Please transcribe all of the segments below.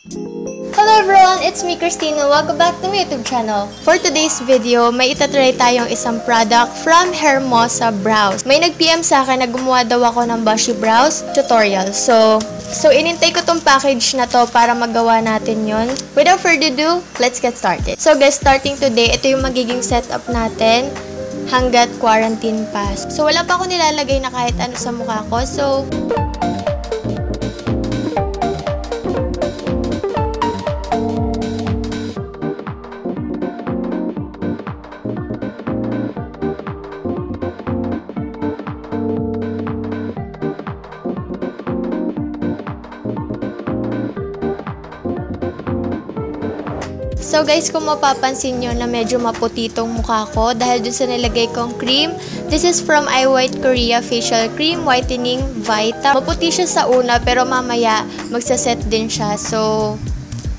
Hello everyone! It's me, Christina. Welcome back to my YouTube channel. For today's video, may itatry tayong isang product from Hermosa Brows. May nag-PM sa akin na gumawa daw ako ng Bushy Brows tutorial. So inintay ko tong package na to para magawa natin yon. Without further ado, let's get started. So guys, starting today, ito yung magiging setup natin hanggat quarantine pass. So wala pa ako nilalagay na kahit ano sa mukha ko. So guys, kung mapapansin nyo na medyo maputi tong mukha ko dahil dun sa nilagay kong cream. This is from iWhite Korea Facial Cream Whitening Vita. Maputi siya sa una pero mamaya magsaset din siya.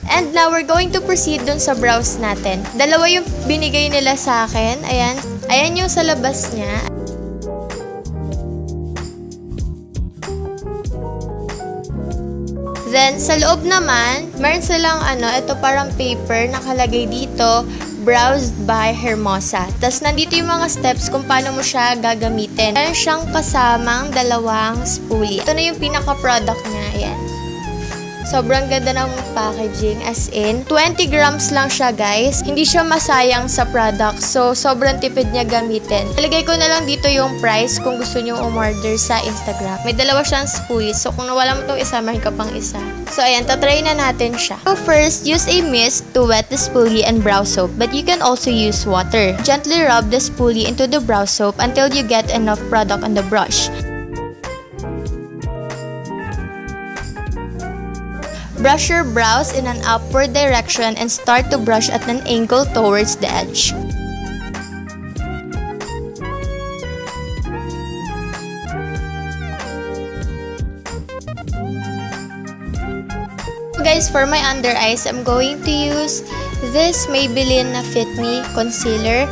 And now we're going to proceed dun sa brows natin. Dalawa yung binigay nila sa akin. Ayan yung sa labas niya. Then, sa loob naman, meron silang ito parang paper nakalagay dito, Browsed by Hermosa. Tapos, nandito yung mga steps kung paano mo siya gagamitin. Meron siyang kasamang dalawang spoolie. Ito na yung pinaka-product niya. Ayan. Sobrang ganda ng packaging, as in 20 grams lang siya guys. Hindi siya masayang sa product, so sobrang tipid niya gamitin. Nalagay ko na lang dito yung price kung gusto niyo umorder sa Instagram. May dalawa siyang spoolie, so kung nawala mo itong isa, meron ka pang isa. So ayan, tatry na natin siya. So first, use a mist to wet the spoolie and brow soap, but you can also use water. Gently rub the spoolie into the brow soap until you get enough product on the brush. Brush your brows in an upward direction and start to brush at an angle towards the edge. So guys, for my under eyes, I'm going to use this Maybelline na Fit Me Concealer.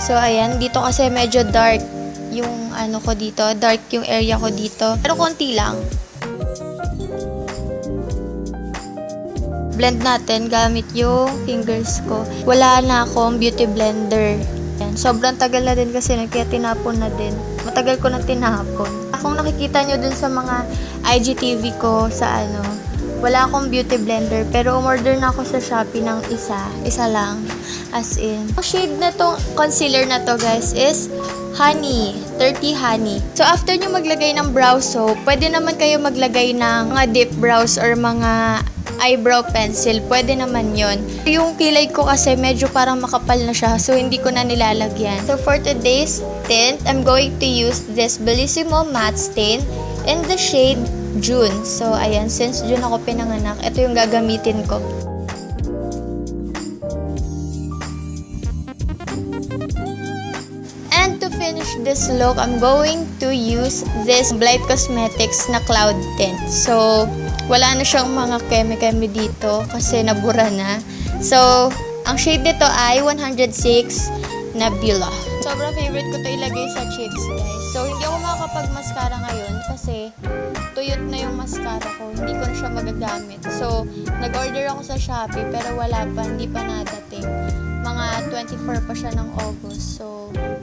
So ayan, dito kasi medyo dark yung ko dito, dark yung area ko dito. Pero konti lang. Blend natin gamit yung fingers ko. Wala na akong beauty blender. Yan. Sobrang tagal na din kasi kaya tinapon na din. Matagal ko na tinapon. Kung nakikita nyo dun sa mga IGTV ko sa wala akong beauty blender pero umorder na ako sa Shopee ng isa lang, as in. Ang shade na tong concealer na to guys is Honey, 30 Honey. So after nyo maglagay ng brow soap, pwede naman kayo maglagay ng mga dip brows or mga eyebrow pencil, pwede naman yon. Yung kilay ko kasi medyo parang makapal na siya, so hindi ko na nilalagyan. So for today's tint, I'm going to use this Bellissimo Matte Stain in the shade June. So ayan, since June ako pinanganak, ito yung gagamitin ko. And to finish this look, I'm going to use this Blight Cosmetics na Cloud Tint. So wala na siyang mga keme-keme dito kasi nabura na. So, ang shade nito ay 106 Nebula. Sobrang favorite ko to ilagay sa cheeks, guys. So, hindi ako makakapag-mascara ngayon kasi tuyot na yung mascara ko. Hindi ko na siya magagamit. So, nag-order ako sa Shopee pero wala pa, hindi pa nadating. Mga 24 pa siya ng August. So, ayan.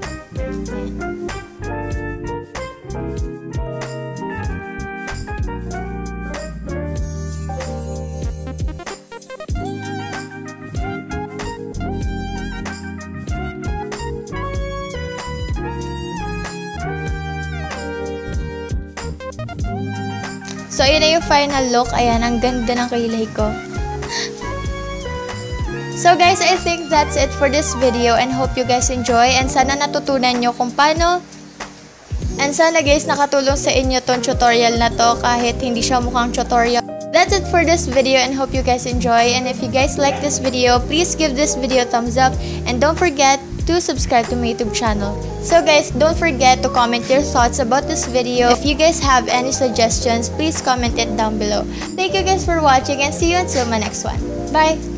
So, ayun na yung final look. Ayan, ang ganda ng kilay ko. So, guys, I think that's it for this video and hope you guys enjoy and sana natutunan nyo kung paano. And sana, guys, nakatulong sa inyo tong tutorial na to kahit hindi siya mukhang tutorial. That's it for this video and hope you guys enjoy. And if you guys like this video, please give this video a thumbs up and don't forget to subscribe to my YouTube channel. So guys, don't forget to comment your thoughts about this video. If you guys have any suggestions, please comment it down below. Thank you guys for watching and see you until my next one. Bye!